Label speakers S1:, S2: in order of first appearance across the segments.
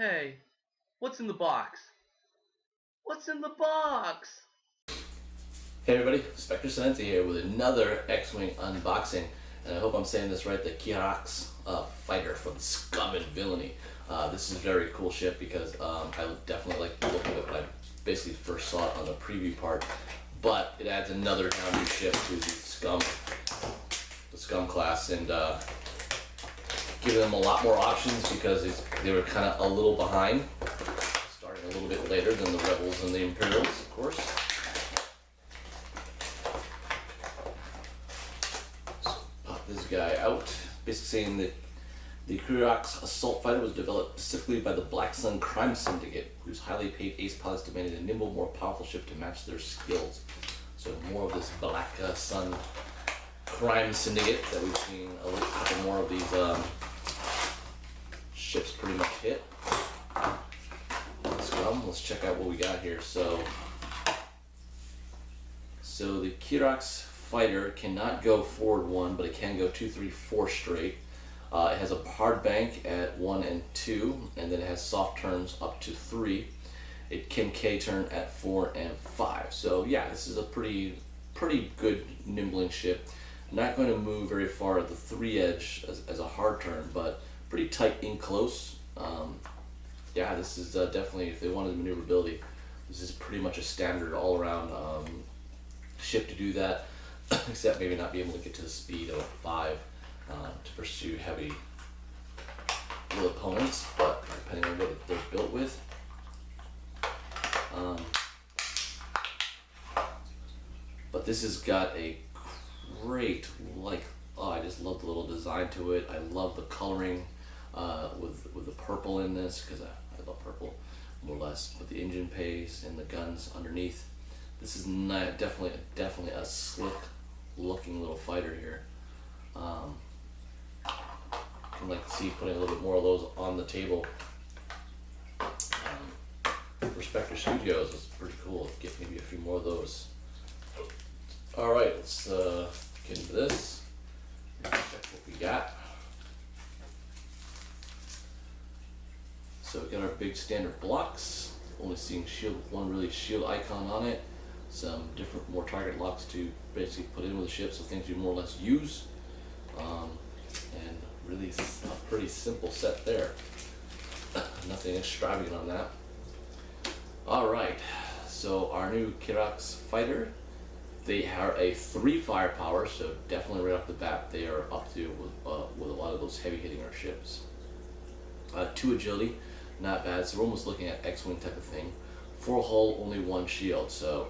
S1: Hey, what's in the box? What's in the box?
S2: Hey everybody, Spectre Senence here with another X-Wing unboxing, and I hope I'm saying this right, the Khiraxz fighter from Scum and Villainy. This is a very cool ship because I definitely like the look of it when I basically first saw it on the preview part, but it adds another new ship to the Scum class, and giving them a lot more options because they were kind of a little behind, starting a little bit later than the Rebels and the Imperials, of course. This guy out, basically saying that the Khiraxz assault fighter was developed specifically by the Black Sun crime syndicate, whose highly paid ace pilots demanded a nimble, more powerful ship to match their skills. So more of this Black Sun crime syndicate that we've seen a couple more of these ships pretty much hit. Scum. Let's check out what we got here. So the Khiraxz fighter cannot go forward one, but it can go 2, 3, 4 straight. It has a hard bank at 1 and 2, and then it has soft turns up to 3. It can K turn at 4 and 5. So yeah, this is a pretty good nimbling ship. Not going to move very far at the 3 edge as a hard turn, but pretty tight in close. Yeah, this is definitely, if they wanted maneuverability, this is pretty much a standard all-around ship to do that. Except maybe not be able to get to the speed of 5 to pursue heavy little opponents, but depending on what they're built with. But this has got a great, I just love the little design to it. I love the coloring with the purple in this, because I love purple more or less. But the engine pace and the guns underneath. This is definitely a slick looking little fighter here. Can see putting a little bit more of those on the table. For Spectre Studios, it's pretty cool. Get maybe a few more of those. All right, let's get into this. Check what we got. So we got our big standard blocks. Only seeing one really shield icon on it. Some different, more target locks to basically put in with the ship, so things you more or less use. And really a pretty simple set there. Nothing extravagant on that. Alright, so our new Khiraxz fighter, they are a 3 firepower, so definitely right off the bat they are up to with a lot of those heavy hitting our ships. 2 agility, not bad, so we're almost looking at X-Wing type of thing. 4 hull, only 1 shield, so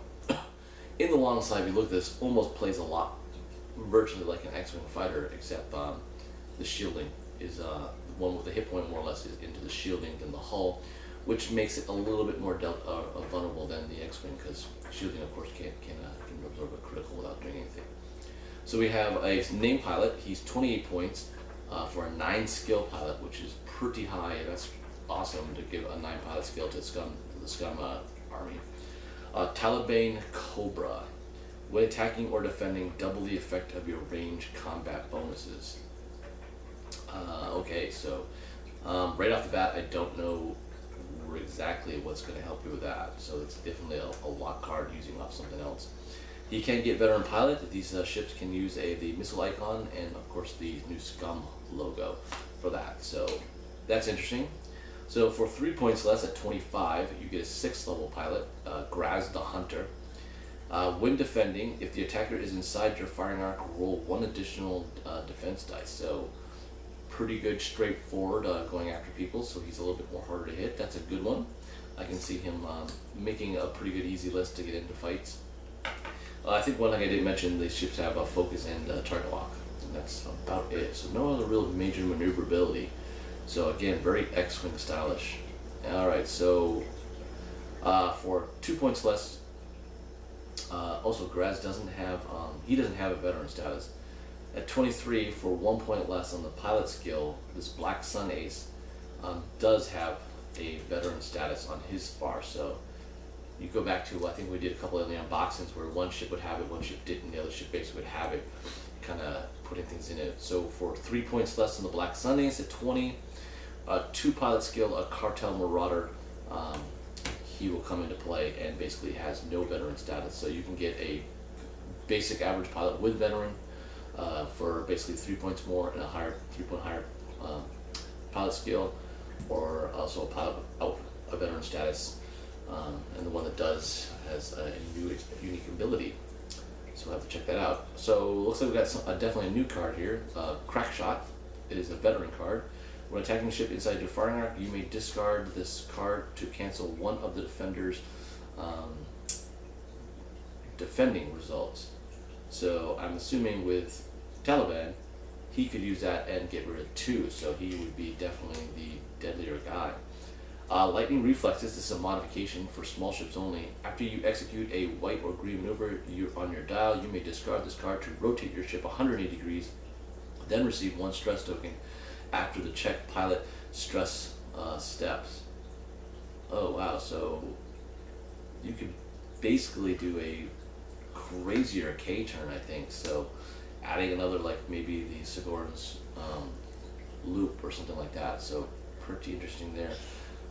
S2: in the long side, if you look at this, almost plays a lot, virtually like an X-Wing fighter, except the shielding is the one with the hit point more or less is into the shielding than the hull, which makes it a little bit more vulnerable than the X-Wing, because shielding, of course, can absorb a critical without doing anything. So we have a named pilot. He's 28 points for a 9 skill pilot, which is pretty high. That's awesome to give a 9 pilot skill to the Scum army. Taliban Cobra. When attacking or defending, double the effect of your range combat bonuses. Okay, so right off the bat, I don't know exactly what's going to help you with that. So it's definitely a lock card using off something else. You can get veteran pilot. These ships can use the missile icon and of course the new Scum logo for that. So that's interesting. So for 3 points less at 25, you get a 6th level pilot, Khiraxz the Hunter. When defending, if the attacker is inside your firing arc, roll 1 additional defense dice. So pretty good, straightforward going after people, so he's a little bit more harder to hit. That's a good one. I can see him making a pretty good easy list to get into fights. I think one thing I didn't mention, these ships have a focus and target lock, and that's about it. So no other real major maneuverability. So again, very X-Wing stylish. Alright, so for 2 points less, also Khiraxz doesn't have a veteran status. At 23, for 1 point less on the pilot skill, this Black Sun ace does have a veteran status on his bar. So you go back to, I think we did a couple of the unboxings where one ship would have it, one ship didn't, the other ship basically would have it, kind of putting things in it. So for 3 points less than the Black Sun ace at 20, 2 pilot skill, a cartel marauder. He will come into play and basically has no veteran status. So you can get a basic average pilot with veteran for basically 3 points more and a 3-point higher pilot skill, or also a pilot without a veteran status. And the one that does has a unique ability. So we'll have to check that out. So it looks like we got definitely a new card here. Khiraxz. It is a veteran card. When attacking a ship inside your firing arc, you may discard this card to cancel one of the defender's defending results. So I'm assuming with Taliban, he could use that and get rid of 2, so he would be definitely the deadlier guy. Lightning Reflexes, this is a modification for small ships only. After you execute a white or green maneuver on your dial, you may discard this card to rotate your ship 180 degrees, then receive 1 stress token after the check pilot stress steps. Oh wow, so you could basically do a crazier K turn, I think. So adding another, like maybe the Sigurd's loop or something like that. So pretty interesting there.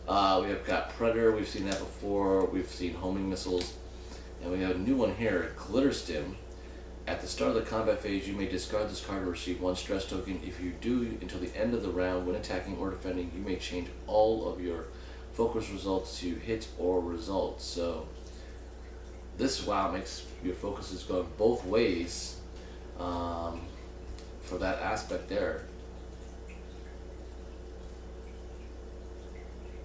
S2: We have got Predator, we've seen that before, we've seen homing missiles, and we have a new one here, Glitter Stim. At the start of the combat phase, you may discard this card to receive 1 stress token. If you do, until the end of the round, when attacking or defending, you may change all of your focus results to hit or results. So this makes your focuses go both ways for that aspect there.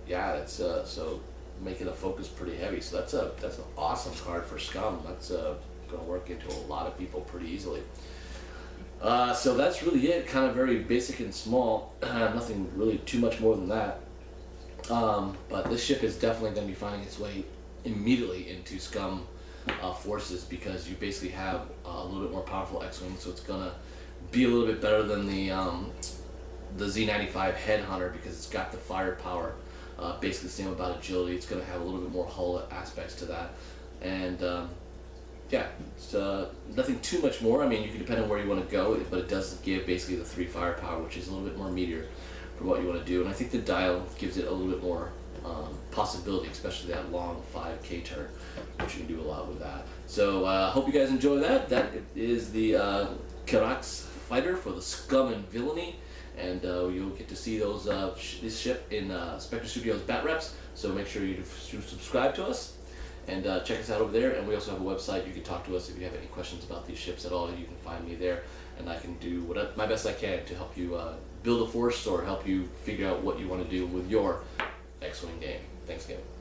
S2: Yeah, that's so making the focus pretty heavy. So that's an awesome card for Scum. That's going to work into a lot of people pretty easily. So that's really it. Kind of very basic and small. Nothing really too much more than that. But this ship is definitely going to be finding its way immediately into Scum forces, because you basically have a little bit more powerful X-Wing. So it's going to be a little bit better than the Z95 Headhunter, because it's got the firepower. Basically the same about agility. It's going to have a little bit more hull aspects to that. And yeah, it's nothing too much more. I mean, you can depend on where you want to go, but it does give basically the 3 firepower, which is a little bit more meatier for what you want to do. And I think the dial gives it a little bit more possibility, especially that long 5K turn, which you can do a lot with that. So hope you guys enjoy that. That is the Khiraxz fighter for the Scum and Villainy. And you'll get to see those this ship in Spectre Studios Bat Reps. So make sure you subscribe to us and check us out over there. And we also have a website. You can talk to us if you have any questions about these ships at all. You can find me there, and I can do my best I can to help you build a force or help you figure out what you want to do with your X-Wing game. Thanks again.